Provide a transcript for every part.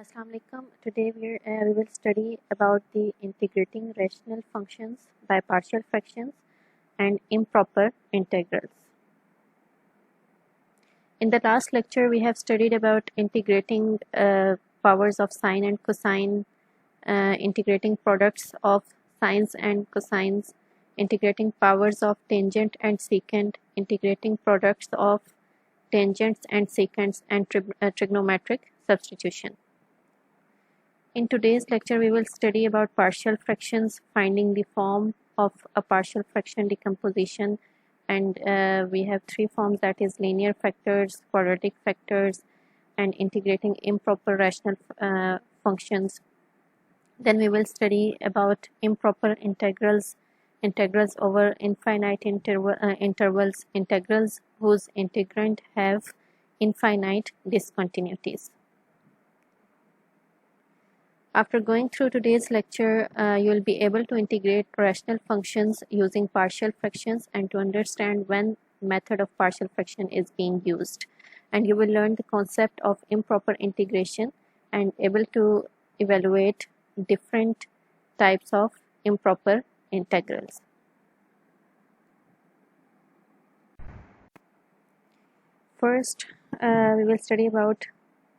Assalamu alaikum. Today we will study about the integrating rational functions by partial fractions and improper integrals. In the last lecture we have studied about integrating powers of sine and cosine, integrating products of sines and cosines, integrating powers of tangent and secant, integrating products of tangents and secants, and trigonometric substitution. In today's lecture, we will study about partial fractions, finding the form of a partial fraction decomposition, and we have three forms, that is linear factors, quadratic factors, and integrating improper rational functions. Then we will study about improper integrals, integrals over infinite intervals, integrals whose integrand have infinite discontinuities. After going through today's lecture, you will be able to integrate rational functions using partial fractions and to understand when method of partial fraction is being used. And you will learn the concept of improper integration and able to evaluate different types of improper integrals. First, we will study about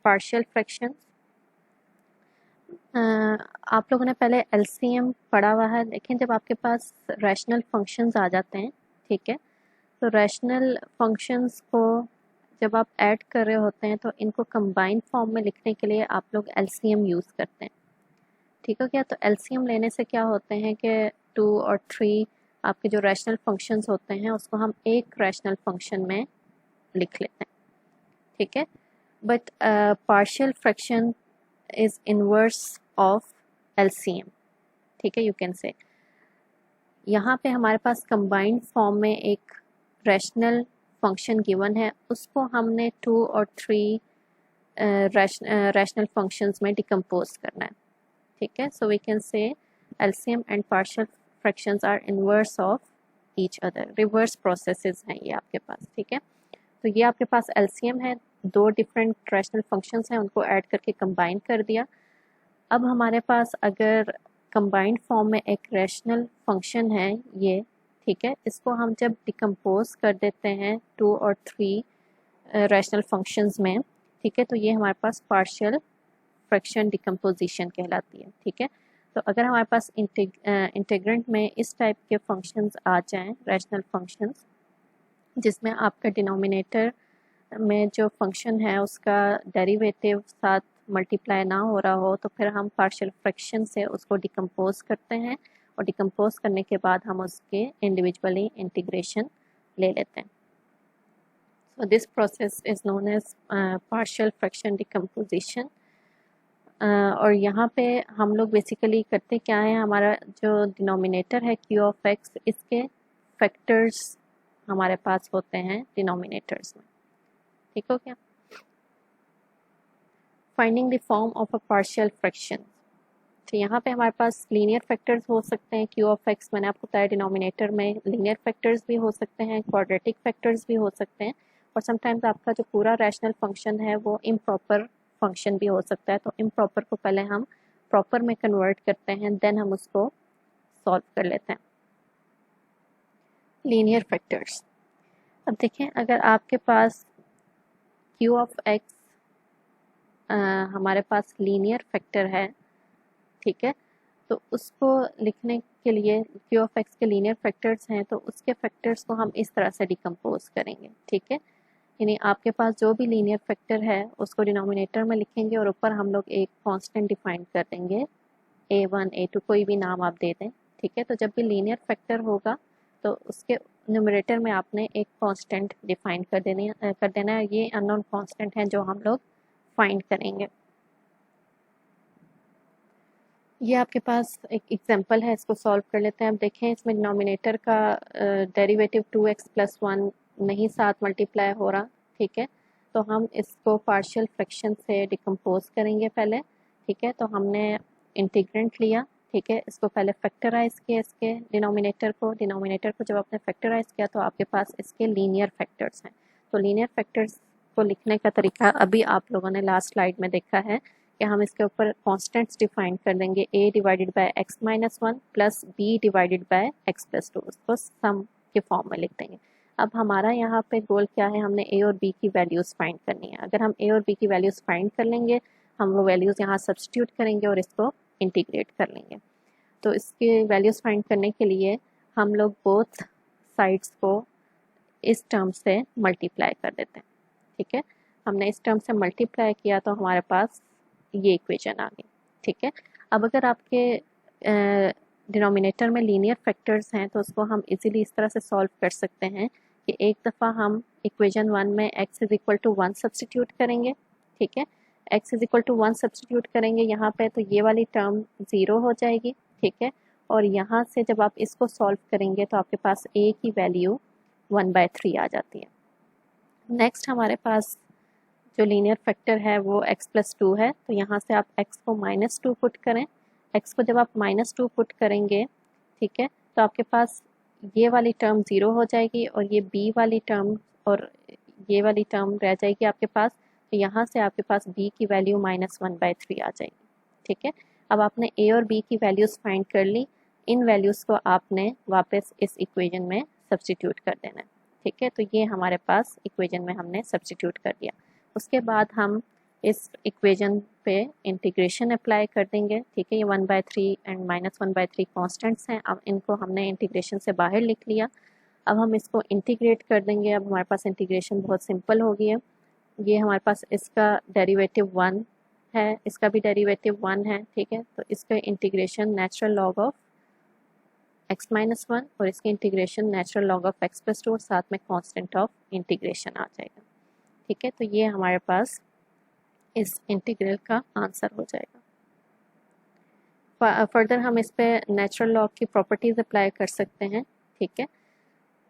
partial fractions. आप लोगों ने पहले LCM पढ़ा हुआ है, लेकिन जब आपके पास रैशनल फंक्शंस आ जाते हैं, ठीक है, तो रैशनल फंक्शंस को जब आप ऐड कर रहे होते हैं तो इनको कंबाइंड फॉर्म में लिखने के लिए आप लोग एलसीएम यूज़ करते हैं, ठीक है क्या। तो एलसीएम लेने से क्या होते हैं कि 2 और 3 आपके जो रैशनल फंक्शंस होते हैं उसको हम एक रैशनल फंक्शन में लिख लेते हैं, ठीक है। But partial fraction is inverse of LCM, ठीक है, यू कैन से। यहाँ पे हमारे पास कंबाइंड फॉर्म में एक रैशनल फंक्शन गिवन है, उसको हमने 2 और 3 रैशनल फंक्शंस में डिकम्पोज करना है, ठीक है। So we can say LCM and partial fractions are inverse of each other, reverse processes हैं ये आपके पास, ठीक है। तो ये आपके पास LCM है, 2 डिफरेंट रैशनल फंक्शंस हैं, उनको ऐड करके कंबाइन कर दिया। अब हमारे पास अगर कंबाइंड फॉर्म में एक रैशनल फंक्शन है ये, ठीक है, इसको हम जब डिकम्पोज कर देते हैं 2 और 3 रैशनल फंक्शंस में, ठीक है, तो ये हमारे पास पार्शियल फ्रैक्शन डिकम्पोजिशन कहलाती है, ठीक है। तो अगर हमारे पास इंटीग्रेंट में इस टाइप के फंक्शंस आ जाएं, रैशनल फंक्शंस, जिसमें आपका डिनोमिनेटर में जो फंक्शन है उसका डेरिवेटिव साथ मल्टीप्लाई ना हो रहा हो, तो फिर हम पार्शियल फ्रैक्शन से उसको डिकम्पोज करते हैं और डिकम्पोज करने के बाद हम उसके इंडिविजुअली इंटीग्रेशन ले लेते हैं। So this process is known as partial fraction decomposition. और यहाँ पे हम लोग बेसिकली करते क्या है, हमारा जो डिनोमिनेटर है क्यू ऑफ एक्स, इसके फैक्टर्स हमारे पास होते हैं डिनोमिनेटर्स में, ठीक हो क्या। Finding the form of a partial fraction, तो यहाँ पे हमारे पास लीनियर फैक्टर्स हो सकते हैं, क्यू ऑफ एक्स मैंने आपको बताया डिनोमिनेटर में लीनियर फैक्टर्स भी हो सकते हैं, क्वाड्रेटिक फैक्टर्स भी हो सकते हैं, और समटाइम्स आपका जो पूरा रैशनल फंक्शन है वो इम्प्रॉपर फंक्शन भी हो सकता है। तो इम्प्रॉपर को पहले हम प्रॉपर में कन्वर्ट करते हैं, देन हम उसको सॉल्व कर लेते हैं। लीनियर फैक्टर्स, अब देखें अगर आपके पास क्यू ऑफ एक्स हमारे पास लीनियर फैक्टर है, ठीक है, तो उसको लिखने के लिए क्यू ऑफ एक्स के लीनियर फैक्टर्स हैं, तो उसके फैक्टर्स को हम इस तरह से डिकम्पोज करेंगे, ठीक है। यानी आपके पास जो भी लीनियर फैक्टर है उसको डिनोमिनेटर में लिखेंगे और ऊपर हम लोग एक कांस्टेंट डिफाइन कर देंगे, A1 A2 कोई भी नाम आप दे दें, ठीक है। तो जब भी लीनियर फैक्टर होगा तो उसके न्यूमरेटर में आपने एक कांस्टेंट डिफाइन कर देना है। ये अननोन कांस्टेंट है जो हम लोग फाइंड करेंगे। ये आपके पास एक एग्जांपल है, इसको सॉल्व कर लेते हैं। अब देखें इसमें डिनोमिनेटर का डेरिवेटिव 2x + 1 नहीं साथ मल्टीप्लाई हो रहा, ठीक है, तो हम इसको पार्शियल फ्रैक्शन से डिकम्पोज करेंगे पहले, ठीक है। तो हमने इंटीग्रेंट लिया, ठीक है, इसको पहले फैक्टराइज किया, इसके डिनोमिनेटर को जब आपने फैक्टराइज किया तो आपके पास इसके लीनियर फैक्टर्स हैं। तो लीनियर फैक्टर्स को लिखने का तरीका अभी आप लोगों ने लास्ट स्लाइड में देखा है है, हम इसके ऊपर कॉन्स्टेंट्स डिफाइन कर देंगे, a divided by x minus one plus b divided by x plus two, उसको सम के फॉर्म में लिख देंगे। अब हमारा यहाँ पे गोल क्या है, हमने a और b की वैल्यूज़ फाइंड करनी है। अगर हम a और b की वैल्यूज़ फाइंड कर लेंगे, हम वो वैल्यूज़ यहाँ सब्स्टिट्यूट करेंगे और इसको इंटीग्रेट कर लेंगे। तो इसके वैल्यूज़ फाइंड करने के लिए हम लोग बोथ साइड्स को इस टर्म से मल्टीप्लाई कर देते हैं। ठीक है, हमने इस टर्म से मल्टीप्लाई किया तो हमारे पास ये इक्वेशन आ गई। ठीक है, अब अगर आपके डिनोमिनेटर में लीनियर फैक्टर्स हैं तो उसको हम इजीली इस तरह से सॉल्व कर सकते हैं कि एक दफ़ा हम इक्वेशन 1 में x is equal to 1 substitute करेंगे। ठीक है, x is equal to 1 substitute करेंगे यहाँ पे, तो ये वाली टर्म 0 हो जाएगी। ठीक है, और यहाँ से जब आप इसको सॉल्व करेंगे तो आपके पास a की वैल्यू 1/3 आ जाती है। नेक्स्ट हमारे पास जो लीनियर फैक्टर है वो x प्लस टू है, तो यहाँ से आप x को -2 पुट करें। x को जब आप -2 पुट करेंगे, ठीक है, तो आपके पास ये वाली टर्म 0 हो जाएगी और ये b वाली टर्म और ये वाली टर्म रह जाएगी आपके पास। तो यहाँ से आपके पास b की वैल्यू -1/3 आ जाएगी। ठीक है, अब आपने a और b की वैल्यूज़ फाइंड कर ली, इन वैल्यूज़ को आपने वापस इस इक्वेशन में सब्सटीट्यूट कर देना है। ठीक है, तो ये हमारे पास इक्वेशन में हमने सब्सटीट्यूट कर दिया। उसके बाद हम इस इक्वेशन पे इंटीग्रेशन अप्लाई कर देंगे। ठीक है, ये 1/3 एंड -1/3 कॉन्स्टेंट्स हैं, अब इनको हमने इंटीग्रेशन से बाहर लिख लिया। अब हम इसको इंटीग्रेट कर देंगे। अब हमारे पास इंटीग्रेशन बहुत सिंपल हो गई है। ये हमारे पास इसका डेरिवेटिव 1 है, इसका भी डेरिवेटिव 1 है। ठीक है, तो इसका integration natural log of x minus one और इसके integration natural log of x plus two और साथ में कांस्टेंट ऑफ इंटीग्रेशन आ जाएगा। ठीक है, तो ये हमारे पास इस इंटीग्रल का आंसर हो जाएगा। फर्दर हम इस पे नेचुरल लॉग की प्रॉपर्टीज अप्लाई कर सकते हैं। ठीक है,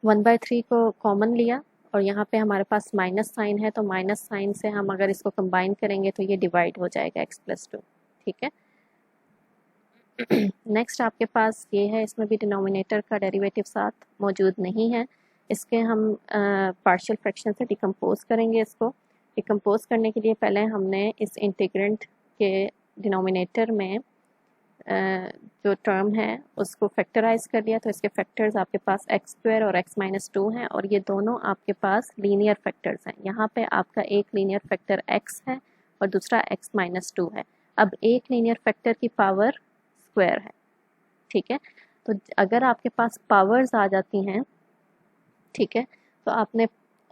1/3 को कॉमन लिया और यहाँ पे हमारे पास माइनस साइन है, तो माइनस साइन से हम अगर इसको कंबाइन करेंगे तो ये डिवाइड हो जाएगा x प्लस टू। ठीक है, नेक्स्ट आपके पास ये है, इसमें भी डिनोमिनेटर का डेरिवेटिव साथ मौजूद नहीं है। इसके हम पार्शियल फ्रैक्शन से डिकम्पोज करेंगे। इसको डिकम्पोज करने के लिए पहले हमने इस इंटीग्रेंट के डिनोमिनेटर में जो टर्म है उसको फैक्टराइज कर लिया, तो इसके फैक्टर्स आपके पास x² और x माइनस टू हैं और ये दोनों आपके पास लीनियर फैक्टर्स हैं। यहाँ पे आपका एक लीनियर फैक्टर x है और दूसरा x माइनस टू है। अब एक लीनियर फैक्टर की पावर स्क्वायर है। ठीक है, तो अगर आपके पास पावर्स आ जाती हैं, ठीक है, तो आपने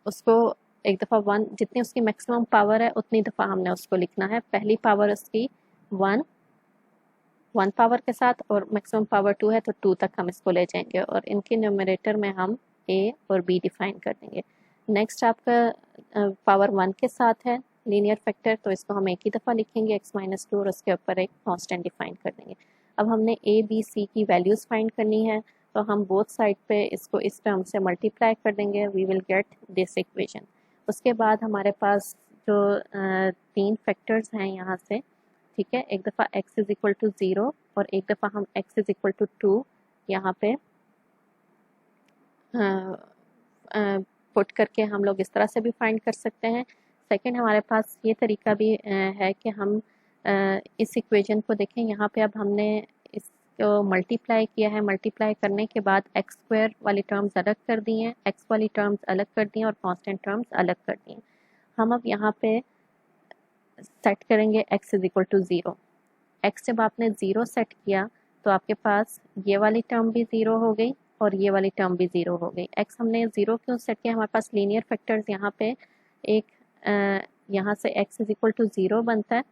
उसको एक दफ़ा 1, जितनी उसकी मैक्सिमम पावर है उतनी दफ़ा हमने उसको लिखना है। पहली पावर उसकी 1 पावर के साथ और मैक्सिमम पावर 2 है तो 2 तक हम इसको ले जाएंगे और इनके न्यूमरेटर में हम a और b डिफाइन कर देंगे। नेक्स्ट आपका पावर 1 के साथ है लीनियर फैक्टर, तो इसको हम एक ही दफ़ा लिखेंगे x माइनस टू और उसके ऊपर एक कांस्टेंट डिफाइन कर देंगे। अब हमने a b c की वैल्यूज़ फाइंड करनी है, तो हम बोथ साइड पे इसको इस टर्म से मल्टीप्लाई कर देंगे, we will get this equation. उसके बाद हमारे पास जो 3 फैक्टर्स हैं यहाँ से, ठीक है, एक दफ़ा x इज इक्वल टू 0 और एक दफ़ा हम x इज इक्वल टू 2 यहाँ पे पुट करके हम लोग इस तरह से भी फाइंड कर सकते हैं। सेकंड हमारे पास ये तरीका भी है कि हम इस इक्वेशन को देखें, यहाँ पे अब हमने इसको मल्टीप्लाई किया है, मल्टीप्लाई करने के बाद x² वाली टर्म्स अलग कर दी हैं, x वाली टर्म्स अलग कर दी हैं और कांस्टेंट टर्म्स अलग कर दी हैं। हम अब यहाँ पे सेट करेंगे x is equal to 0। x जब आपने 0 सेट किया तो आपके पास ये वाली टर्म भी 0 हो गई और ये वाली टर्म भी 0 हो गई। x हमने 0 क्यों सेट किया, हमारे पास लीनियर फैक्टर्स यहाँ पे एक यहाँ से x इज इक्वल टू 0 बनता है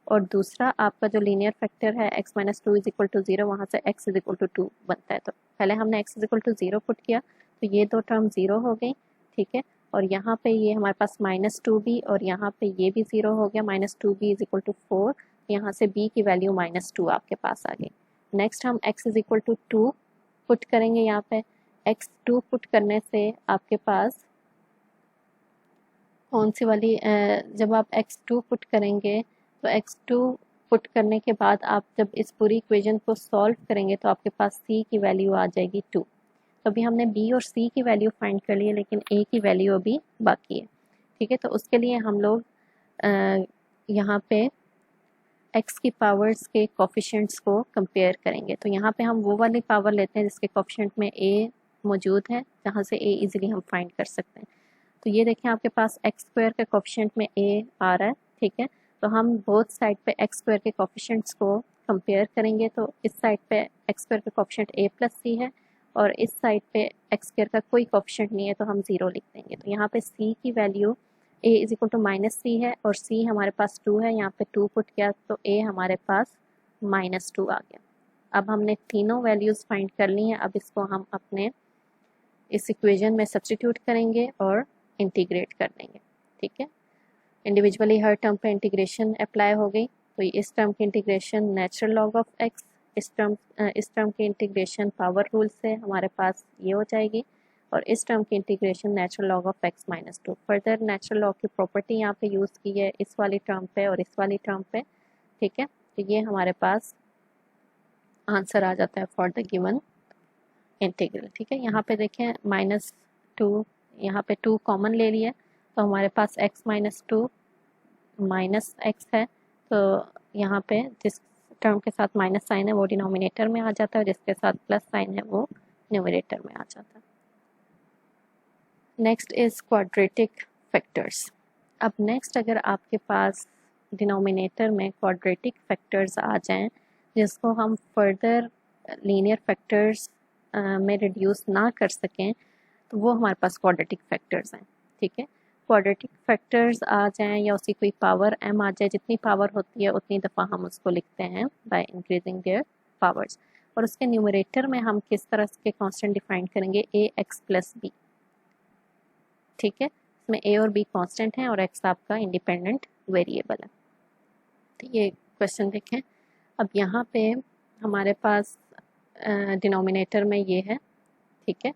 और दूसरा आपका जो लीनियर फैक्टर है x minus two is equal to 0, वहाँ से x इज इक्वल टू 2 बनता है। तो पहले हमने x is equal to 0 put किया तो ये दो टर्म 0 हो गई। ठीक है, और यहाँ पे ये हमारे पास -2b और यहाँ पे ये भी 0 हो गया, -2b इज इक्वल टू 4, यहाँ से b की वैल्यू -2 आपके पास आ गई। नेक्स्ट हम x is equal to 2 put करेंगे, यहाँ पे x2 पुट करने से आपके पास कौन सी वाली जब आप x2 पुट करेंगे तो x2 पुट करने के बाद आप जब इस पूरी इक्वेशन को सॉल्व करेंगे तो आपके पास c की वैल्यू आ जाएगी 2। तो अभी हमने b और c की वैल्यू फाइंड कर ली है लेकिन a की वैल्यू अभी बाकी है। ठीक है, तो उसके लिए हम लोग यहाँ पे एक्स की पावर्स के कोफिशिएंट्स को कंपेयर करेंगे। तो यहाँ पे हम वो वाली पावर लेते हैं जिसके कोफिशिएंट में ए मौजूद है, जहाँ से ए इजीली हम फाइंड कर सकते हैं। तो ये देखें आपके पास एक्स स्क्वायर के कोफिशिएंट में ए आ रहा है, ठीक है। तो हम बोथ साइड पे एक्स स्क्वायर के कोफिशिएंट्स को कंपेयर करेंगे। तो इस साइड पे एक्स स्क्वायर का कोफिशिएंट ए प्लस सी है और इस साइड पे एक्स स्क्वायर का कोई कोफिशिएंट नहीं है, तो हम 0 लिख देंगे। तो यहाँ पे सी की value A is equal to -3 है और सी हमारे पास 2 है, यहाँ पे 2 पुट किया तो ए हमारे पास -2 आ गया। अब हमने तीनों वैल्यूज़ फाइंड कर ली हैं। अब इसको हम अपने इस इक्वेशन में सब्स्टिट्यूट करेंगे और इंटीग्रेट कर देंगे, ठीक है। इंडिविजुअली हर टर्म पे इंटीग्रेशन अप्लाई हो गई। तो इस टर्म की integration natural log of x, इस टर्म की इंटीग्रेशन पावर रूल से हमारे पास ये हो जाएगी और इस टर्म की integration natural log of x -2। Further natural log की प्रॉपर्टी यहाँ पे यूज़ की है इस वाली टर्म पे और इस वाली टर्म पे, ठीक है। तो ये हमारे पास आंसर आ जाता है फॉर द गिवन इंटीग्रल, ठीक है। यहाँ पे देखें -2, यहाँ पे 2 कॉमन ले लिया तो हमारे पास x -2 माइनस एक्स है। तो यहाँ पे जिस टर्म के साथ माइनस साइन है वो डिनोमिनेटर में आ जाता है, जिसके साथ प्लस साइन है वो न्यूमरेटर में आ जाता है। Next is quadratic factors. अब नेक्स्ट अगर आपके पास डिनोमिनेटर में क्वाड्रेटिक फैक्टर्स आ जाएं जिसको हम फर्दर लीनियर फैक्टर्स में रिड्यूस ना कर सकें, तो वो हमारे पास क्वाड्रेटिक फैक्टर्स हैं, ठीक है। क्वाड्रेटिक फैक्टर्स आ जाएं या उसकी कोई पावर m आ जाए, जितनी पावर होती है उतनी दफ़ा हम उसको लिखते हैं बाय इंक्रीजिंग देयर पावर्स। और उसके न्यूमरेटर में हम किस तरह के कांस्टेंट डिफाइन करेंगे, ax + b, ठीक है। इसमें a और b कांस्टेंट हैं और x आपका इंडिपेंडेंट वेरिएबल है। तो ये क्वेश्चन देखें। अब यहाँ पे हमारे पास डिनोमिनेटर में ये है, ठीक है।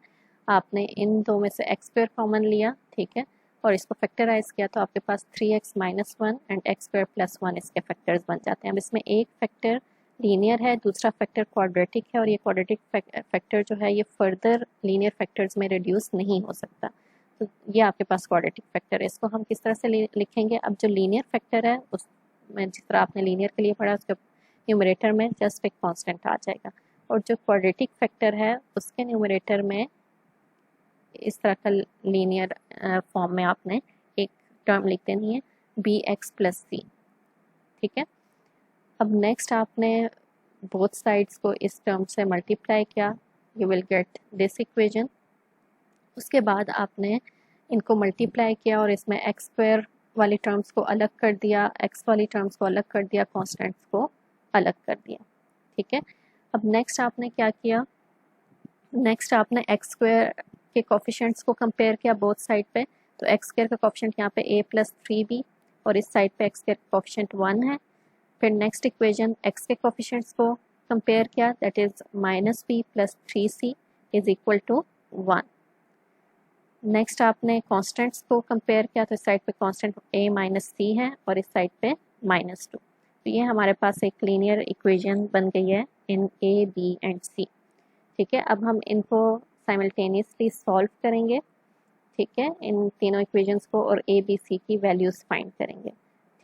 आपने इन दो में से x² कॉमन लिया, ठीक है, और इसको फैक्टराइज किया तो आपके पास 3x - 1 एंड x² + 1 इसके फैक्टर्स बन जाते हैं। अब इसमें एक फैक्टर लीनियर है, दूसरा फैक्टर क्वाड्रेटिक है और ये क्वाड्रेटिक फैक्टर जो है ये फर्दर लीनियर फैक्टर्स में रिड्यूस नहीं हो सकता। तो ये आपके पास क्वाड्रेटिक फैक्टर है। इसको हम किस तरह से लिखेंगे, अब जो लीनियर फैक्टर है उसमें जिस तरह आपने लीनियर के लिए पढ़ा उसके न्यूमरेटर में जस्ट एक कॉन्स्टेंट आ जाएगा और जो क्वाड्रेटिक फैक्टर है उसके न्यूमरेटर में इस तरह का लीनियर फॉर्म में आपने एक टर्म लिख देनी है bx + c, ठीक है। अब नेक्स्ट आपने बोथ साइड्स को इस टर्म से मल्टीप्लाई किया, you will get this equation. उसके बाद आपने इनको मल्टीप्लाई किया और इसमें x² वाली टर्म्स को अलग कर दिया, x वाली टर्म्स को अलग कर दिया, कॉन्स्टेंट्स को अलग कर दिया, ठीक है। अब नेक्स्ट आपने क्या किया, नेक्स्ट आपने x² के कोफिशिएंट्स को कंपेयर किया बोथ साइड पे। तो x² का कोफिशिएंट यहाँ पे a + 3b और इस साइड पे x² का कोफिशिएंट 1 है। फिर नेक्स्ट इक्वेशन x के कोफिशिएंट्स को कंपेयर किया, that is -b + 3c = 1। Next आपने कांस्टेंट्स को कंपेयर किया तो इस साइड पे कांस्टेंट a - c है और इस साइड पे -2। तो ये हमारे पास एक लीनियर इक्वेशन बन गई है इन a, b एंड c, ठीक है। अब हम इनको साइमल्टेनियसली सॉल्व करेंगे, ठीक है, इन तीनों इक्वेशंस को और a, b, c की वैल्यूज़ फाइंड करेंगे,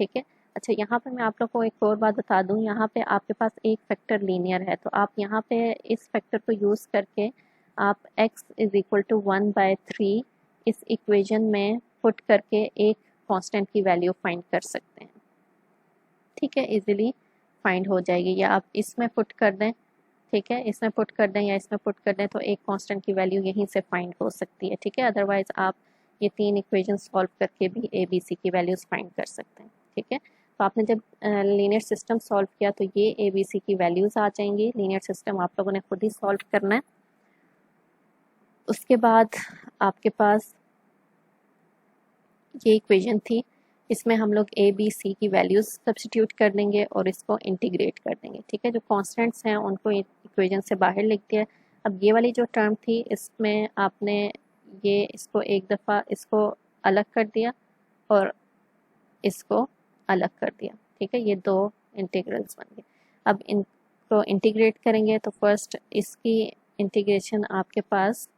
ठीक है। अच्छा, यहाँ पे मैं आप लोग को एक और बात बता दूँ, यहाँ पे आपके पास एक फैक्टर लीनियर है तो आप यहाँ पे इस फैक्टर को यूज़ करके आप x = 1/3 इस इक्वेशन में पुट करके एक कांस्टेंट की वैल्यू फाइंड कर सकते हैं, ठीक है, इजीली फाइंड हो जाएगी। या आप इसमें पुट कर दें, ठीक है, इसमें पुट कर दें या इसमें पुट कर दें तो एक कांस्टेंट की वैल्यू यहीं से फाइंड हो सकती है, ठीक है। अदरवाइज आप ये तीन इक्वेशन सॉल्व करके भी a, b, c की वैल्यूज़ फाइंड कर सकते हैं, ठीक है। तो आपने जब लीनियर सिस्टम सॉल्व किया तो ये a, b, c की वैल्यूज़ आ जाएंगी। लीनियर सिस्टम आप लोगों ने खुद ही सॉल्व करना है। उसके बाद आपके पास ये इक्वेशन थी, इसमें हम लोग a, b, c की वैल्यूज़ सब्स्टिट्यूट कर देंगे और इसको इंटीग्रेट कर देंगे, ठीक है। जो कॉन्स्टेंट्स हैं उनको इक्वेशन से बाहर लिख दिया। अब ये वाली जो टर्म थी इसमें आपने ये इसको एक दफ़ा इसको अलग कर दिया और इसको अलग कर दिया, ठीक है, ये दो इंटीग्रल्स बन गए। अब इनको इंटीग्रेट करेंगे तो फर्स्ट इसकी इंटीग्रेशन आपके पास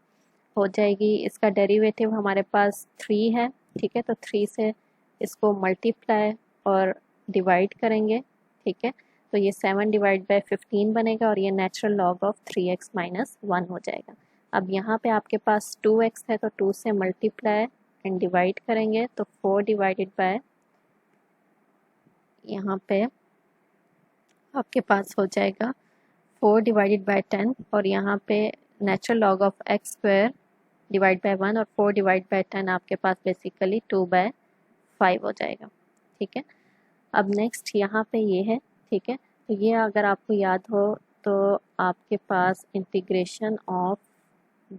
हो जाएगी, इसका डेरिवेटिव हमारे पास 3 है, ठीक है। तो 3 से इसको मल्टीप्लाई और डिवाइड करेंगे, ठीक है। तो ये 7 डिवाइड बाय 15 बनेगा और ये natural log of 3x minus 1 हो जाएगा। अब यहाँ पे आपके पास 2x है तो 2 से मल्टीप्लाई एंड डिवाइड करेंगे तो 4 डिवाइडेड बाय, यहाँ पे आपके पास हो जाएगा 4 डिवाइडेड बाय 10 और यहाँ पे natural log of x square divide by 1 और 4 डिवाइड बाय 10 आपके पास बेसिकली 2/5 हो जाएगा। ठीक है। अब नेक्स्ट यहाँ पे ये है। ठीक है। तो ये अगर आपको याद हो तो आपके पास integration of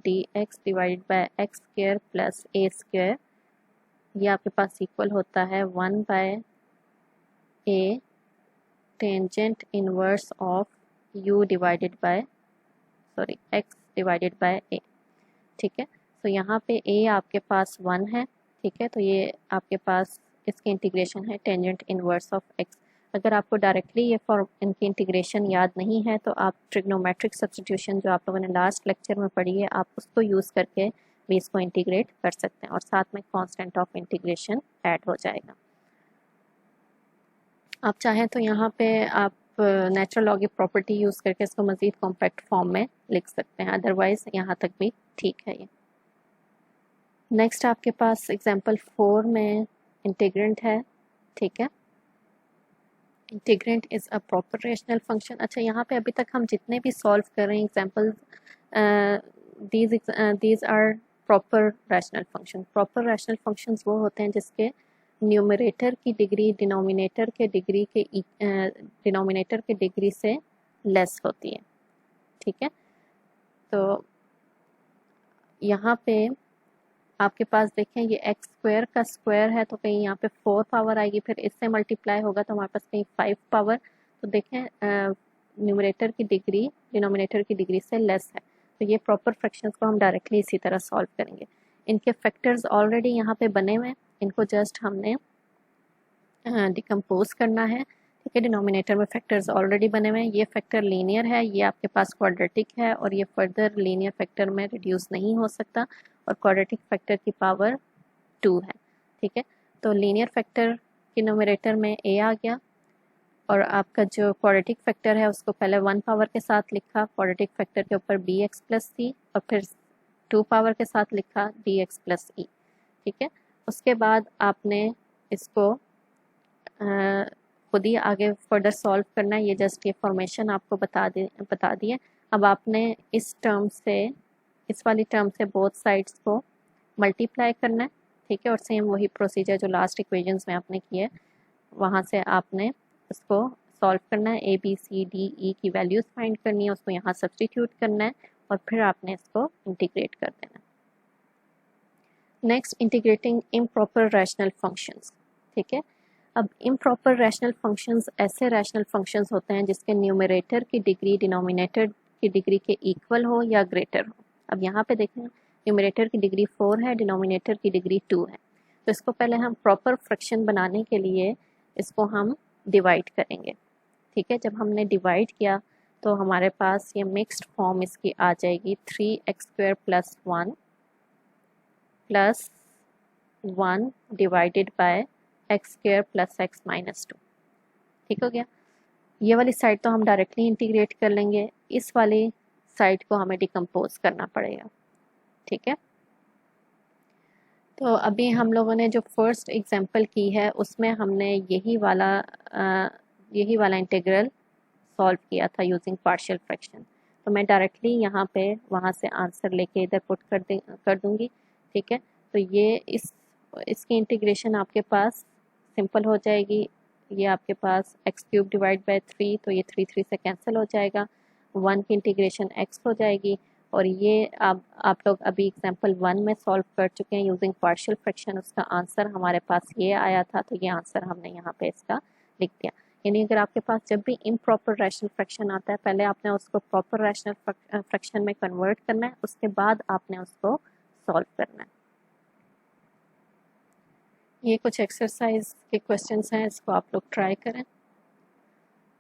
dx divided by x square plus a square, ये आपके पास इक्वल होता है 1/a tangent inverse of u divided by x divided by a। ठीक है। तो यहाँ पे a आपके पास 1 है। ठीक है। तो ये आपके पास इसकी इंटीग्रेशन है टेंजेंट इनवर्स ऑफ x। अगर आपको डायरेक्टली ये फॉर्म इनकी इंटीग्रेशन याद नहीं है तो आप ट्रिग्नोमेट्रिक सब्स्टिट्यूशन जो आप लोगों ने लास्ट लेक्चर में पढ़ी है आप उसको यूज़ करके भी इसको इंटीग्रेट कर सकते हैं और साथ में कांस्टेंट ऑफ इंटीग्रेशन ऐड हो जाएगा। आप चाहें तो यहाँ पे आप नेचुरल लॉग की प्रॉपर्टी यूज़ करके इसको मज़ीद कॉम्पैक्ट फॉर्म में लिख सकते हैं, अदरवाइज़ यहाँ तक भी ठीक है ये। नेक्स्ट आपके पास एग्जांपल 4 में इंटीग्रेंट है। ठीक है। Integrant is a proper rational function. अच्छा, यहाँ पे अभी तक हम जितने भी सॉल्व कर रहे हैं examples, these are proper rational function. Proper rational functions वो होते हैं जिसके न्यूमरेटर की डिग्री डिनोमिनेटर के डिग्री से लेस होती है। ठीक है। तो यहाँ पे आपके पास देखें ये x स्क्वायर का स्क्वायर है तो कहीं यहाँ पे 4 पावर आएगी, फिर इससे मल्टीप्लाई होगा तो हमारे पास कहीं 5 पावर। तो देखें न्यूमरेटर की डिग्री डिनोमिनेटर की डिग्री से लेस है। तो ये प्रॉपर फ्रैक्शंस को हम डायरेक्टली इसी तरह सॉल्व करेंगे। इनके फैक्टर्स ऑलरेडी यहाँ पे बने हुए हैं, इनको जस्ट हमने डिकम्पोज करना है। ठीक है। डिनोमिनेटर में फैक्टर्स ऑलरेडी बने हुए हैं। ये फैक्टर लीनियर है, ये आपके पास क्वाड्रेटिक है और ये फर्दर लीनियर फैक्टर में रिड्यूस नहीं हो सकता और क्वाड्रेटिक फैक्टर की पावर 2 है। ठीक है। तो लीनियर फैक्टर के न्यूमरेटर में a आ गया और आपका जो क्वाड्रेटिक फैक्टर है उसको पहले 1 पावर के साथ लिखा, क्वाड्रेटिक फैक्टर के ऊपर bx प्लस c और फिर 2 पावर के साथ लिखा dx प्लस e। ठीक है। उसके बाद आपने इसको खुद ही आगे फर्दर सॉल्व करना है। ये जस्ट ये फॉर्मेशन आपको बता दिए। अब आपने इस टर्म से, इस वाली टर्म से बोथ साइड्स को मल्टीप्लाई करना है। ठीक है। और सेम वही प्रोसीजर जो लास्ट इक्वेशंस में आपने किया है वहाँ से आपने इसको सॉल्व करना है। A B C D E की वैल्यूज़ फाइंड करनी है, उसको यहाँ सब्सटीट्यूट करना है और फिर आपने इसको इंटीग्रेट कर देना है। Next, integrating improper rational functions. ठीक है। अब इम्प्रॉपर रैशनल फंक्शंस ऐसे रैशनल फंक्शंस होते हैं जिसके न्यूमरेटर की डिग्री डिनोमिनेटर की डिग्री के इक्वल हो या ग्रेटर हो। अब यहाँ पे देखें न्यूमरेटर की डिग्री 4 है, डिनोमिनेटर की डिग्री 2 है। तो इसको पहले हम प्रॉपर फ्रैक्शन बनाने के लिए इसको हम डिवाइड करेंगे। ठीक है। जब हमने डिवाइड किया तो हमारे पास ये मिक्स्ड फॉर्म इसकी आ जाएगी 3x square plus 1 plus 1 divided by x square plus x minus 2। ठीक हो गया। ये वाली साइड तो हम डायरेक्टली इंटीग्रेट कर लेंगे, इस वाली साइड को हमें डिकम्पोज करना पड़ेगा। ठीक है। तो अभी हम लोगों ने जो फर्स्ट एग्जांपल की है उसमें हमने यही वाला इंटीग्रल सॉल्व किया था यूजिंग पार्शियल फ्रैक्शन। तो मैं डायरेक्टली यहाँ पे वहाँ से आंसर लेके इधर पुट कर दूँगी। ठीक है। तो ये इसकी इंटीग्रेशन आपके पास सिंपल हो जाएगी। ये आपके पास x क्यूब डिवाइड बाय 3, तो ये 3 से कैंसिल हो जाएगा। 1 की इंटीग्रेशन x हो जाएगी और ये आप लोग अभी एग्जांपल 1 में सॉल्व कर चुके हैं यूजिंग पार्शियल फ्रैक्शन। उसका आंसर हमारे पास ये आया था, तो ये आंसर हमने यहाँ पे इसका लिख दिया। यानी अगर आपके पास जब भी इम्प्रॉपर रैशनल फ्रैक्शन आता है पहले आपने उसको प्रॉपर रैशनल फ्रैक्शन में कन्वर्ट करना है, उसके बाद आपने उसको सॉल्व करना है। ये कुछ एक्सरसाइज के क्वेश्चंस हैं, इसको आप लोग ट्राई करें।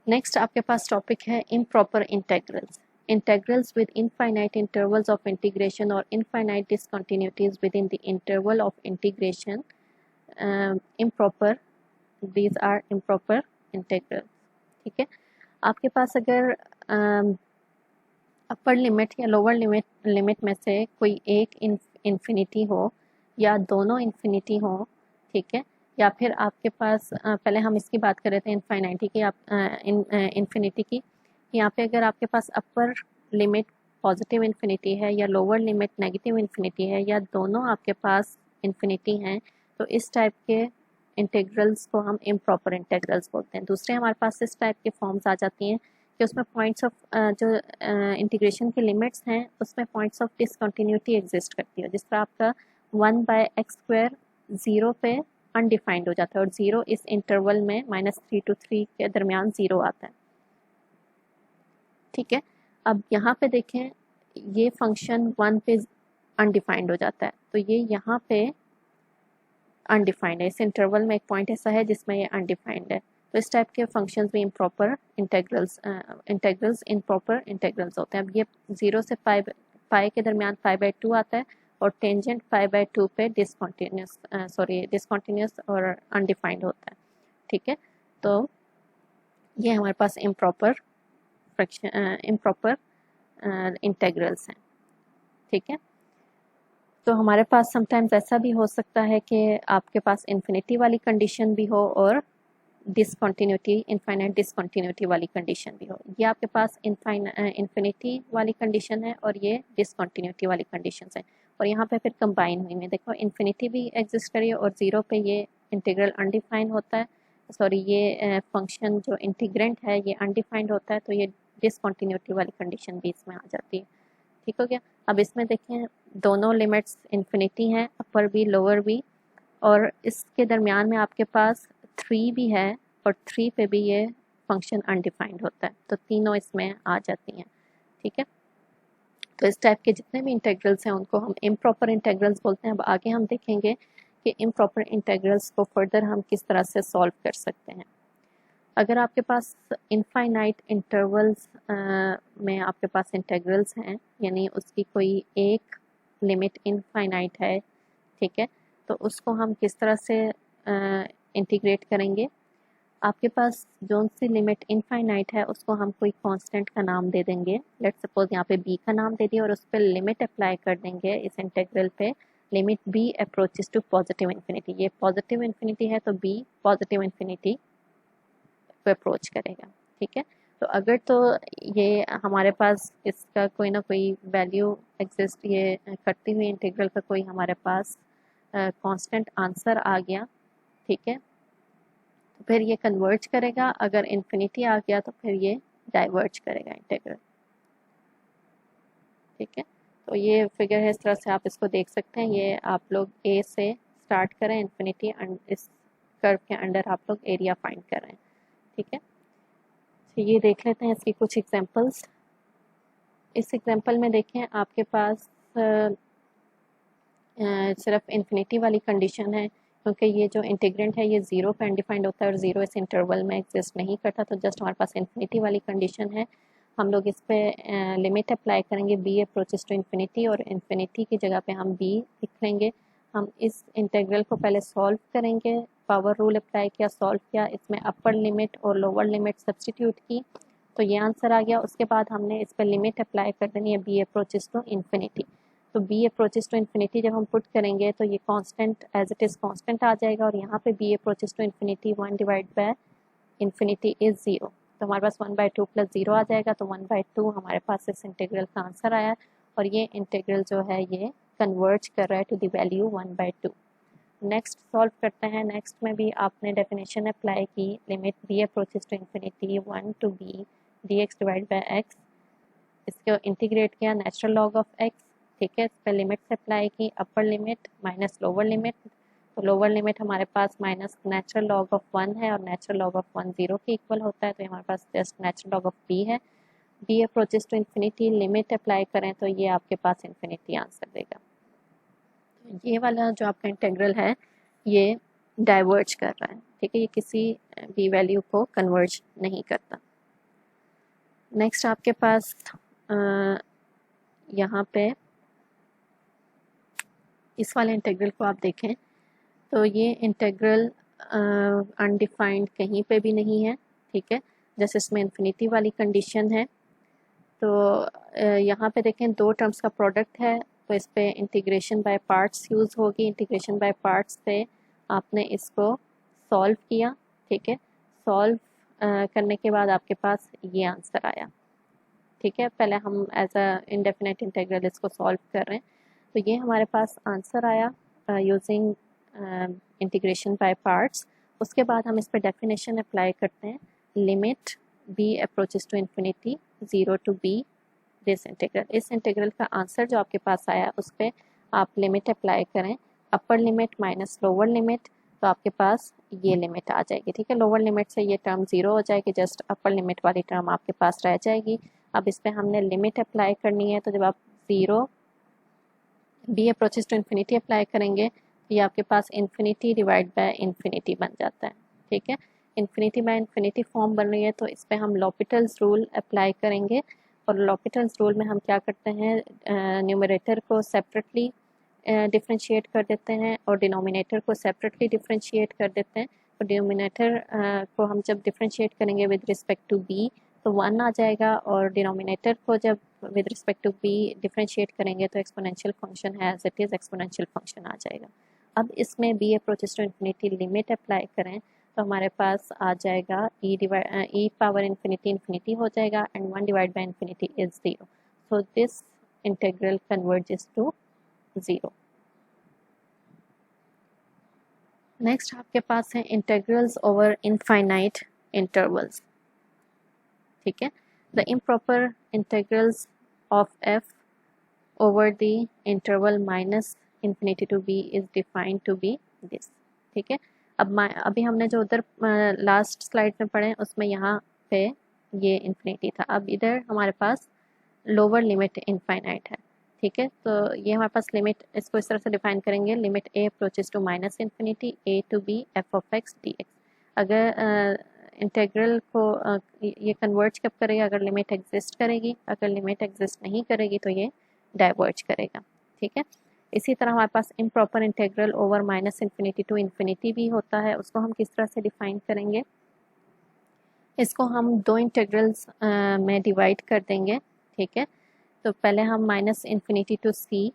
नेक्स्ट आपके पास टॉपिक है improper integrals. Integrals with infinite intervals of integration or infinite discontinuities within the interval of integration, improper, these are improper integrals। ठीक है। आपके पास अगर अपर लिमिट या लोअर लिमिट में से कोई एक इन्फिनिटी हो या दोनों इन्फिनिटी हो, ठीक है, या फिर आपके पास पहले हम इसकी बात कर रहे थे इनफाइनाइटी की, आप इन्फिनिटी की। यहाँ पे अगर आपके पास अपर लिमिट पॉजिटिव इन्फिनिटी है या लोअर लिमिट नेगेटिव इन्फिनिटी है या दोनों आपके पास इन्फिनिटी हैं, तो इस टाइप के इंटीग्रल्स को हम इम्प्रॉपर इंटीग्रल्स बोलते हैं। दूसरे हमारे पास इस टाइप के फॉर्म्स आ जाती हैं कि उसमें पॉइंट्स ऑफ जो इंटीग्रेशन की लिमिट्स हैं उसमें पॉइंट्स ऑफ डिसकंटिन्यूटी एग्जिस्ट करती है। जिस तरह आपका 1/x² 0 पे अनडिफाइंड हो जाता है और 0 इस इंटरवल में -3 to 3 के दरमियान 0 आता है, ठीक है। अब यहाँ पे देखें, ये फंक्शन 1 पे अनडिफाइंड हो जाता है, तो ये यहाँ पे अनडिफाइंड है। इस इंटरवल में एक पॉइंट ऐसा है जिसमें ये अनडिफाइंड है, तो इस टाइप के फंक्शंस भी इंटीग्रल्स इम्प्रॉपर इंटीग्रल्स होते हैं। अब ये 0 से पाई के दरमियान π/2 आता है और टेंजेंट π/2 पे डिसकंटिन्यूस और अनडिफाइंड होता है, ठीक है। तो ये हमारे पास इम्प्रॉपर इंटीग्रल्स हैं, ठीक है। तो हमारे पास समटाइम्स ऐसा भी हो सकता है कि आपके पास इन्फिनिटी वाली कंडीशन भी हो और इनफाइनाइट डिसकंटिन्यूटी वाली कंडीशन भी हो। ये आपके पास इन्फिनिटी वाली कंडीशन है और ये डिसकंटिन्यूटी वाली कंडीशन है, और यहाँ पे फिर कंबाइन हुई में देखो इन्फिनिटी भी एग्जिस्ट करी है और 0 पे ये इंटीग्रल अनडिफाइंड होता है, सॉरी ये फंक्शन जो इंटीग्रेंट है ये अनडिफाइंड होता है, तो ये डिसकंटिन्यूटी वाली कंडीशन भी इसमें आ जाती है, ठीक हो गया। अब इसमें देखें दोनों लिमिट्स इन्फिनिटी हैं, अपर भी लोअर भी, और इसके दरमियान में आपके पास 3 भी है और 3 पे भी ये फंक्शन अनडिफाइंड होता है, तो तीनों इसमें आ जाती हैं, ठीक है। तो इस टाइप के जितने भी इंटीग्रल्स हैं उनको हम इम्प्रॉपर इंटीग्रल्स बोलते हैं। अब आगे हम देखेंगे कि इम्प्रॉपर इंटीग्रल्स को फर्दर हम किस तरह से सॉल्व कर सकते हैं। अगर आपके पास इनफाइनाइट इंटरवल्स में आपके पास इंटीग्रल्स हैं, यानी उसकी कोई एक लिमिट इनफाइनाइट है, ठीक है, तो उसको हम किस तरह से इंटीग्रेट करेंगे। आपके पास जो सी लिमिट इनफाइनाइट है उसको हम कोई कांस्टेंट का नाम दे देंगे, लेट्स सपोज यहाँ पे b का नाम दे दिया और उस पर लिमिट अप्लाई कर देंगे इस इंटीग्रल पे, limit b approaches to positive infinity. ये पॉजिटिव इन्फिनिटी है तो b पॉजिटिव इन्फिनिटी पे अप्रोच करेगा, ठीक है। तो अगर तो ये हमारे पास इसका कोई ना कोई वैल्यू एग्जिस्ट, ये करती हुई इंटीग्रल का कोई हमारे पास कांस्टेंट आंसर आ गया, ठीक है, तो फिर ये कन्वर्ज करेगा। अगर इन्फिनिटी आ गया तो फिर ये डाइवर्ज करेगा इंटीग्रल, ठीक है। तो ये फिगर है, इस तरह से आप इसको देख सकते हैं। ये आप लोग ए से स्टार्ट करें इन्फिनिटी, इस कर्व के अंडर आप लोग एरिया फाइंड कर रहे हैं, ठीक है। तो ये देख लेते हैं इसकी कुछ एग्जांपल्स। इस एग्जांपल में देखें आपके पास सिर्फ इन्फिनिटी वाली कंडीशन है, क्योंकि ये जो इंटीग्रेंट है ये 0 पे अनडिफाइंड होता है और 0 इस इंटरवल में एग्जिस्ट नहीं करता, तो जस्ट हमारे पास इन्फिनिटी वाली कंडीशन है। हम लोग इस पे लिमिट अप्लाई करेंगे b अप्रोचेस टू इन्फिनिटी, और इन्फिनिटी की जगह पे हम b लिख लेंगे। हम इस इंटीग्रल को पहले सॉल्व करेंगे, पावर रूल अप्लाई किया, सॉल्व किया, इसमें अपर लिमिट और लोअर लिमिट सब्सटीट्यूट की, तो ये आंसर आ गया। उसके बाद हमने इस पर लिमिट अप्लाई कर देनी है b अप्रोचेस टू इन्फिनिटी। तो b अप्रोचेस टू इन्फिनिटी जब हम पुट करेंगे तो ये constant as it is constant आ जाएगा, और यहाँ पे b approaches to infinity 1 divide by infinity is 0, तो हमारे पास 1/2 प्लस 0 आ जाएगा, तो 1/2 हमारे पास इस इंटीग्रल का आंसर आया, और ये इंटीग्रल जो है ये कन्वर्ज कर रहा है to the value 1/2। Next solve करते हैं। नेक्स्ट में भी आपने डेफिनेशन अप्लाई की, limit b approaches to infinity 1 to b dx divide by x, इसको इंटीग्रेट किया नेचुरल लॉग ऑफ x, ठीक है। इस पर लिमिट्स अप्लाई की, upper limit minus lower limit, तो लोअर लिमिट हमारे पास माइनस नेचुरल लॉग ऑफ 1 है और नेचुरल लॉग ऑफ 1 0 के इक्वल होता है, तो हमारे पास just natural log of b है। b approaches to infinity, limit apply करें तो ये आपके पास इन्फिनिटी आंसर देगा। तो ये वाला जो आपका इंटीग्रल है ये डाइवर्ज कर रहा है, ठीक है, ये किसी b वैल्यू को कन्वर्ज नहीं करता। नेक्स्ट आपके पास यहाँ पे इस वाले इंटीग्रल को आप देखें तो ये इंटीग्रल अनडिफाइंड कहीं पे भी नहीं है, ठीक है। जैसे इसमें इन्फिनिटी वाली कंडीशन है। तो यहाँ पे देखें दो टर्म्स का प्रोडक्ट है, तो इस पे इंटीग्रेशन बाय पार्ट्स यूज़ होगी। इंटीग्रेशन बाय पार्ट्स से आपने इसको सॉल्व किया, ठीक है। सॉल्व करने के बाद आपके पास ये आंसर आया, ठीक है। पहले हम एज अ इंडेफिनेट इंटीग्रल इसको सॉल्व कर रहे हैं, तो ये हमारे पास आंसर आया यूजिंग इंटीग्रेशन बाय पार्ट्स। उसके बाद हम इस पर डेफिनेशन अप्लाई करते हैं, limit b approaches to infinity 0 to b this integral. इस इंटीग्रल का आंसर जो आपके पास आया उस पर आप लिमिट अप्लाई करें, अपर लिमिट माइनस लोअर लिमिट, तो आपके पास ये लिमिट आ जाएगी, ठीक है। लोअर लिमिट से ये टर्म 0 हो जाएगी, जस्ट अपर लिमिट वाली टर्म आपके पास रह जाएगी। अब इस पर हमने लिमिट अप्लाई करनी है, तो जब आप 0 b approaches to infinity apply करेंगे तो ये आपके पास इन्फिनिटी डिवाइड बाय इन्फिनिटी बन जाता है, ठीक है। इन्फिनिटी बाय इन्फिनिटी फॉर्म बन रही है, तो इस पर हम लॉपिटल्स रूल अप्लाई करेंगे। और लॉपिटल्स रूल में हम क्या करते हैं, न्यूमरेटर को सेपरेटली डिफ्रेंशिएट कर देते हैं और डिनोमिनेटर को सेपरेटली डिफ्रेंशिएट कर देते हैं। तो डिनोमिनेटर को हम जब डिफ्रेंशिएट करेंगे विद रिस्पेक्ट टू b तो 1 आ जाएगा, और डिनोमिनेटर को जब with respect to b differentiate करेंगे तो एक्सपोनेंशियल फंक्शन है as it is exponential function आ जाएगा। अब इसमें b approaches to infinity limit apply करें तो हमारे पास आ जाएगा e पावर इन्फिनिटी इन्फिनिटी हो जाएगा, and 1 divide by infinity is 0। So this integral converges to 0। Next आपके पास है इंटीग्रल्स ओवर इनफाइनाइट इंटरवल्स, ठीक है। The improper integrals of f over the interval minus infinity to b is defined to be this, ठीक है। अब अभी हमने जो उधर लास्ट स्लाइड में पढ़े उसमें यहाँ पे ये इन्फिनिटी था, अब इधर हमारे पास लोअर लिमिट इनफाइनाइट है, ठीक है। तो ये हमारे पास लिमिट, इसको इस तरह से डिफाइन करेंगे, limit a approaches to minus infinity a to b f of x dx। अगर इंटेग्रल को ये कन्वर्ज कब करेगा, अगर लिमिट एग्जिस्ट करेगी, अगर लिमिट एग्जिस्ट नहीं करेगी तो ये डाइवर्ज करेगा, ठीक है। इसी तरह हमारे पास improper integral over minus infinity to infinity भी होता है, उसको हम किस तरह से डिफाइन करेंगे, इसको हम दो इंटेग्रल्स में डिवाइड कर देंगे, ठीक है। तो पहले हम minus infinity to c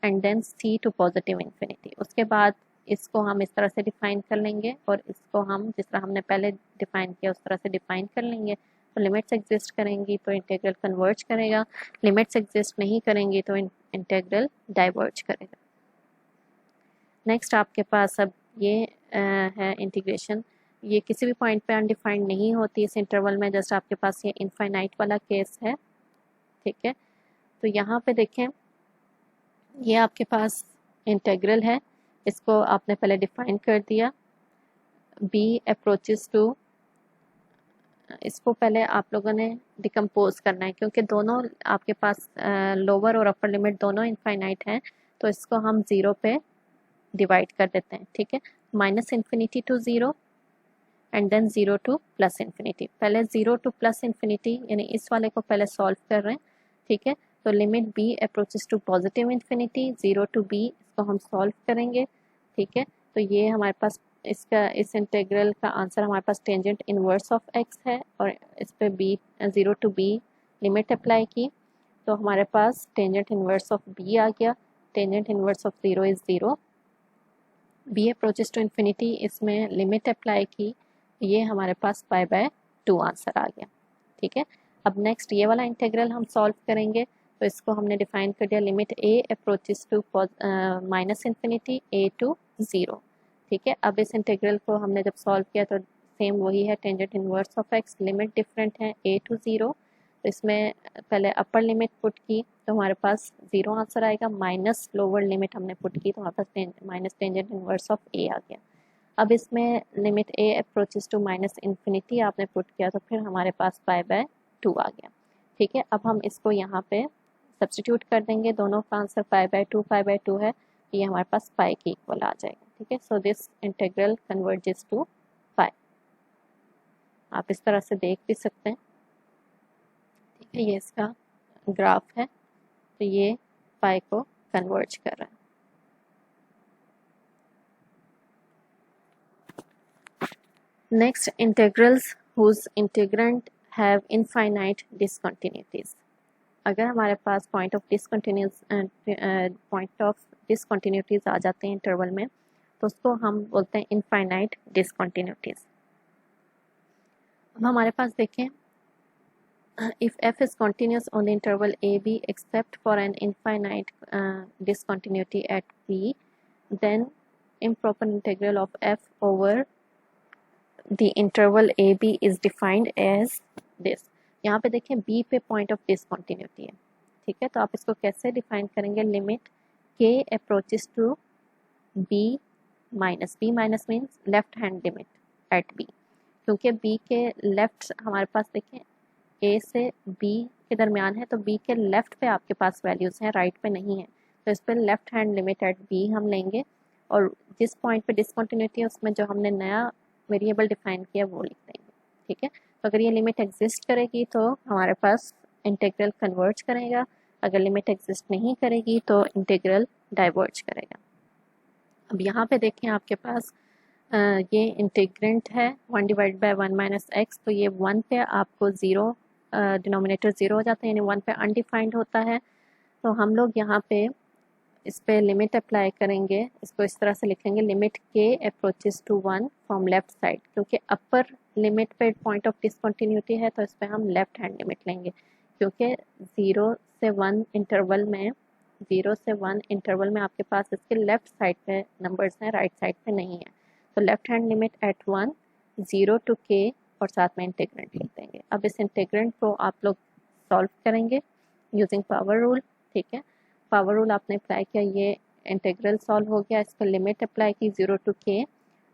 and then c to positive infinity, उसके बाद इसको हम इस तरह से डिफाइन कर लेंगे और इसको हम जिस तरह हमने पहले डिफाइन किया उस तरह से डिफाइन कर लेंगे। तो लिमिट्स एग्जिस्ट करेंगी तो इंटीग्रल कन्वर्ज करेगा, लिमिट्स एग्जिस्ट नहीं करेंगी तो इंटीग्रल डाइवर्ज करेगा। नेक्स्ट आपके पास अब ये है इंटीग्रेशन, ये किसी भी पॉइंट पे अनडिफाइंड नहीं होती इस इंटरवल में, जस्ट आपके पास ये इनफाइनाइट वाला केस है, ठीक है। तो यहाँ पे देखें ये आपके पास इंटीग्रल है, इसको आपने पहले डिफाइन कर दिया, b अप्रोचेस टू, इसको पहले आप लोगों ने डिकम्पोज करना है क्योंकि दोनों आपके पास लोअर और अपर लिमिट दोनों इनफाइनाइट हैं, तो इसको हम 0 पे डिवाइड कर देते हैं, ठीक है। Minus infinity to 0 and then 0 to plus infinity. पहले 0 टू प्लस इन्फिनिटी यानी इस वाले को पहले सॉल्व कर रहे हैं, ठीक है। तो limit b approaches to positive infinity 0 to b, इसको हम सॉल्व करेंगे, ठीक है। तो ये हमारे पास इसका इस इंटीग्रल का आंसर हमारे पास टेंजेंट इनवर्स ऑफ x है, और इस पे b 0 to b limit apply की तो हमारे पास टेंजेंट इनवर्स ऑफ b आ गया। Tangent inverse of 0 is 0, b approaches to infinity, इसमें लिमिट अप्लाई की, ये हमारे पास π/2 आंसर आ गया, ठीक है। अब नेक्स्ट ये वाला इंटीग्रल हम सॉल्व करेंगे, तो इसको हमने डिफाइन कर दिया, limit a approaches to minus infinity a to 0, ठीक है। अब इस इंटीग्रल को हमने जब सॉल्व किया तो सेम वही है, tangent inverse of x, limit different है a टू 0, तो इसमें पहले अपर लिमिट पुट की तो हमारे पास 0 आंसर आएगा, माइनस लोअर लिमिट हमने पुट की तो हमारे पास minus tangent inverse of a आ गया। अब इसमें limit a approaches to minus infinity आपने पुट किया तो फिर हमारे पास π/2 आ गया, ठीक है। अब हम इसको यहाँ पे सब्स्टिट्यूट कर देंगे, दोनों का आंसर π/2 है, ये हमारे पास पाई के इक्वल आ जाएगा, ठीक है। So this integral converges to pi, आप इस तरह से देख भी सकते हैं, ठीक है। ये इसका ग्राफ है, तो ये पाई को कन्वर्ज कर रहा है। Next integrals whose integrand have infinite discontinuities. अगर हमारे पास पॉइंट ऑफ डिसकंटिन्यूटीज आ जाते हैं इंटरवल में तो उसको हम बोलते हैं इनफाइनाइट डिसकंटिन्यूटीज। अब हमारे पास देखें, if f is continuous on the interval ab except for an infinite discontinuity at b, then improper integral of f over the interval ab is defined as this। यहाँ पे देखें b पे point of discontinuity है, ठीक है, तो आप इसको कैसे डिफाइन करेंगे, limit k approaches to b minus means left hand limit at b, क्योंकि b के लेफ्ट हमारे पास देखें a से b के दरमियान है, तो b के लेफ्ट पे आपके पास वैल्यूज़ हैं, राइट पे नहीं है, तो इस पर left hand limit at b हम लेंगे और जिस पॉइंट पे डिसकंटिन्यूटी है उसमें जो हमने नया वेरिएबल डिफाइन किया वो लिख देंगे, ठीक है। तो अगर ये लिमिट एग्जिस्ट करेगी तो हमारे पास इंटीग्रल कन्वर्ज करेगा, अगर लिमिट एग्जिस्ट नहीं करेगी तो इंटीग्रल डाइवर्ज करेगा। अब यहाँ पे देखें आपके पास ये इंटीग्रेंट है 1 डिवाइड बाय 1 माइनस एक्स, तो ये 1 पे आपको ज़ीरो डिनोमिनेटर ज़ीरो हो जाता है, यानी 1 पे अनडिफाइंड होता है। तो हम लोग यहाँ पे इस पे लिमिट अप्लाई करेंगे, इसको इस तरह से लिखेंगे, limit k approaches to 1 from left side, क्योंकि अपर लिमिट पे पॉइंट ऑफ डिसकंटिन्यूटी है तो इस पे हम लेफ्ट हैंड लिमिट लेंगे, क्योंकि 0 से 1 इंटरवल में आपके पास इसके लेफ्ट साइड पे नंबर्स हैं, राइट साइड पे नहीं है, तो left hand limit at 1 0 to k और साथ में इंटीग्रेंट लिख देंगे। अब इस इंटीग्रेंट को आप लोग सॉल्व करेंगे यूजिंग पावर रूल, ठीक है। पावर रूल आपने अप्लाई किया, ये इंटीग्रल सॉल्व हो गया, इस पर लिमिट अप्लाई की 0 टू k,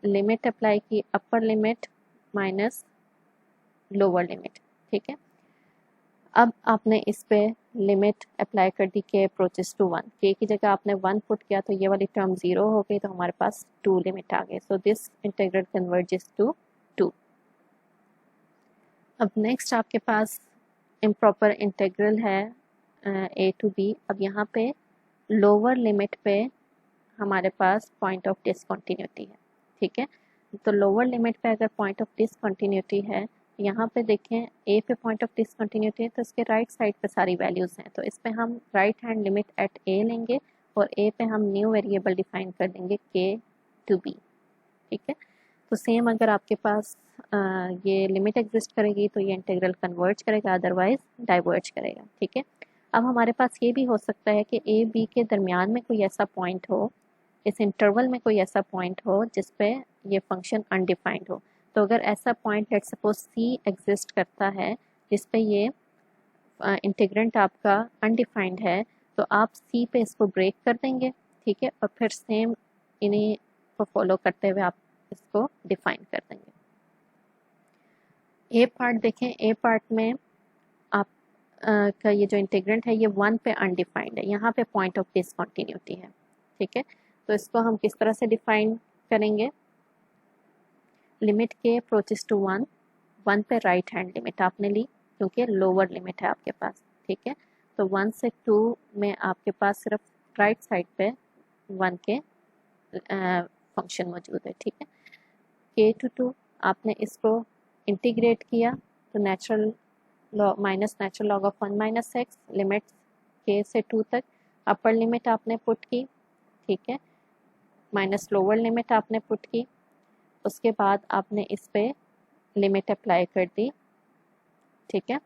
लिमिट अप्लाई की upper limit minus lower limit, ठीक है। अब आपने इस पे लिमिट अप्लाई कर दी के अप्रोचेस टू 1, के की जगह आपने 1 पुट किया तो ये वाली टर्म 0 हो गई, तो हमारे पास 2 लिमिट आ गई, so this integral converges to 2। अब नेक्स्ट आपके पास इम्प्रॉपर इंटीग्रल है a टू b। अब यहाँ पे लोअर लिमिट पे हमारे पास पॉइंट ऑफ डिसकंटिन्यूटी है, ठीक है। तो लोअर लिमिट पे अगर पॉइंट ऑफ डिसकंटिन्यूटी है, यहाँ पे देखें a पे पॉइंट ऑफ डिसकंटिन्यूटी है तो इसके राइट साइड पे सारी वैल्यूज़ हैं, तो इस पे हम right hand limit eight a लेंगे और a पे हम न्यू वेरिएबल डिफाइन कर देंगे k टू b, ठीक है। तो सेम अगर आपके पास ये लिमिट एग्जिस्ट करेगी तो ये इंटीग्रल कन्वर्ज करेगा, अदरवाइज डाइवर्ज करेगा, ठीक है। अब हमारे पास ये भी हो सकता है कि a b के दरमियान में कोई ऐसा पॉइंट हो, इस इंटरवल में कोई ऐसा पॉइंट हो जिस पे ये फंक्शन अनडिफाइंड हो, तो अगर ऐसा point let's suppose c exist करता है जिस पे ये इंटीग्रेंट आपका अनडिफाइंड है, तो आप c पे इसको ब्रेक कर देंगे, ठीक है, और फिर सेम इन्हीं को फॉलो करते हुए आप इसको डिफाइन कर देंगे। ए पार्ट देखें, ए पार्ट में आप का ये जो इंटीग्रेंट है ये 1 पे अनडिफाइंड है, यहाँ पे पॉइंट ऑफ डिसकंटिन्यूटी है, ठीक है। तो इसको हम किस तरह से डिफाइन करेंगे, लिमिट के अप्रोचेस टू 1 पे राइट हैंड लिमिट आपने ली क्योंकि लोअर लिमिट है आपके पास, ठीक है। तो 1 से 2 में आपके पास सिर्फ राइट साइड पे 1 के फंक्शन मौजूद है, ठीक है। k टू 2 आपने इसको इंटीग्रेट किया तो natural log of 1 minus x, limit k से 2 तक, अपर लिमिट आपने पुट की, ठीक है, माइनस लोअर लिमिट आपने पुट की, उसके बाद आपने इस पे लिमिट अप्लाई कर दी, ठीक है।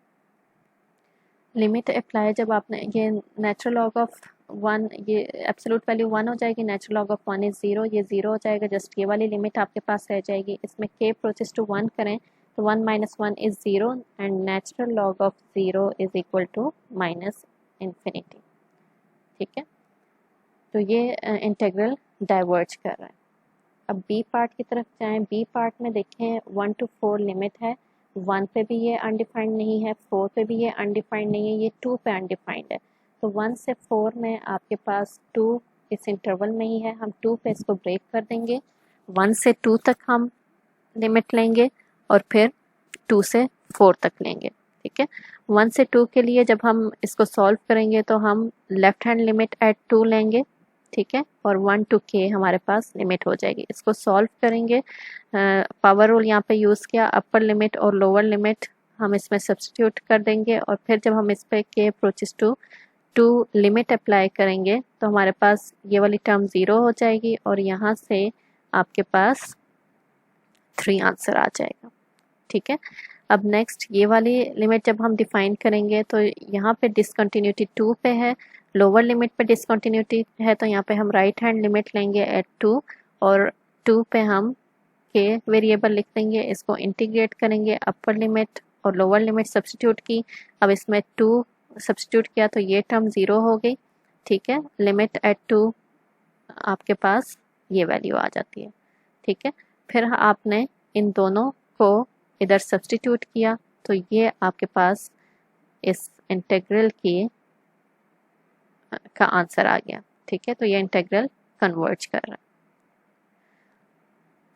लिमिट अप्लाई जब आपने, ये नेचुरल लॉग ऑफ 1, ये एब्सोल्यूट वैल्यू 1 हो जाएगी, नेचुरल लॉग ऑफ 1 इज़ 0, ये 0 हो जाएगा, जस्ट ये वाली लिमिट आपके पास रह जाएगी। इसमें k अप्रोचेस टू 1 करें तो 1 minus 1 is 0 and natural log of 0 is equal to minus infinity, ठीक है। तो ये इंटीग्रल डाइवर्ज कर रहा है। अब बी पार्ट की तरफ जाएं, बी पार्ट में देखें 1 टू 4 लिमिट है, 1 पे भी ये अनडिफाइंड नहीं है, 4 पे भी ये अनडिफाइंड नहीं है, ये 2 पे अनडिफाइंड है। तो 1 से 4 में आपके पास 2 इस इंटरवल में ही है, हम 2 पे इसको ब्रेक कर देंगे, 1 से 2 तक हम लिमिट लेंगे और फिर 2 से 4 तक लेंगे, ठीक है। 1 से 2 के लिए जब हम इसको सॉल्व करेंगे तो हम लेफ्ट हैंड लिमिट एट 2 लेंगे, ठीक है, और 1 to k हमारे पास लिमिट हो जाएगी। इसको सॉल्व करेंगे, पावर रूल यहाँ पे यूज़ किया, अपर लिमिट और लोअर लिमिट हम इसमें सब्स्टिट्यूट कर देंगे, और फिर जब हम इस पे k approaches to limit apply करेंगे तो हमारे पास ये वाली टर्म 0 हो जाएगी, और यहाँ से आपके पास 3 आंसर आ जाएगा। ठीक है, अब नेक्स्ट ये वाली लिमिट जब हम डिफाइन करेंगे तो यहाँ पे डिसकंटिन्यूटी 2 पे है, लोअर लिमिट पे डिसकंटिन्यूटी है, तो यहाँ पे हम राइट हैंड लिमिट लेंगे एट 2, और 2 पे हम के वेरिएबल लिख देंगे, इसको इंटीग्रेट करेंगे, अपर लिमिट और लोअर लिमिट सब्स्टिट्यूट की, अब इसमें 2 सब्स्टिट्यूट किया तो ये टर्म 0 हो गई। ठीक है, लिमिट एट 2 आपके पास ये वैल्यू आ जाती है। ठीक है, फिर आपने इन दोनों को इधर सब्स्टिट्यूट किया तो ये आपके पास इस इंटीग्रल की का आंसर आ गया। ठीक है, तो ये इंटीग्रल कन्वर्ज कर रहा है।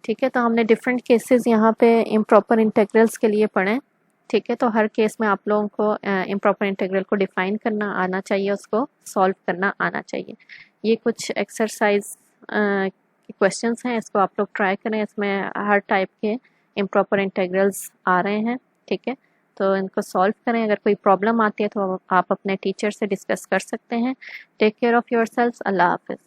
ठीक है, तो हमने डिफरेंट केसेस यहाँ पे इम्प्रॉपर इंटीग्रल्स के लिए पढ़े। ठीक है, तो हर केस में आप लोगों को इम्प्रॉपर इंटीग्रल को डिफाइन करना आना चाहिए, उसको सॉल्व करना आना चाहिए। ये कुछ एक्सरसाइज क्वेश्चंस हैं, इसको आप लोग ट्राई करें, इसमें हर टाइप के इम्प्रॉपर इंटीग्रल्स आ रहे हैं। ठीक है, तो इनको सॉल्व करें। अगर कोई प्रॉब्लम आती है तो आप अपने टीचर से डिस्कस कर सकते हैं। Take care of yourselves. अल्लाह हाफिज़।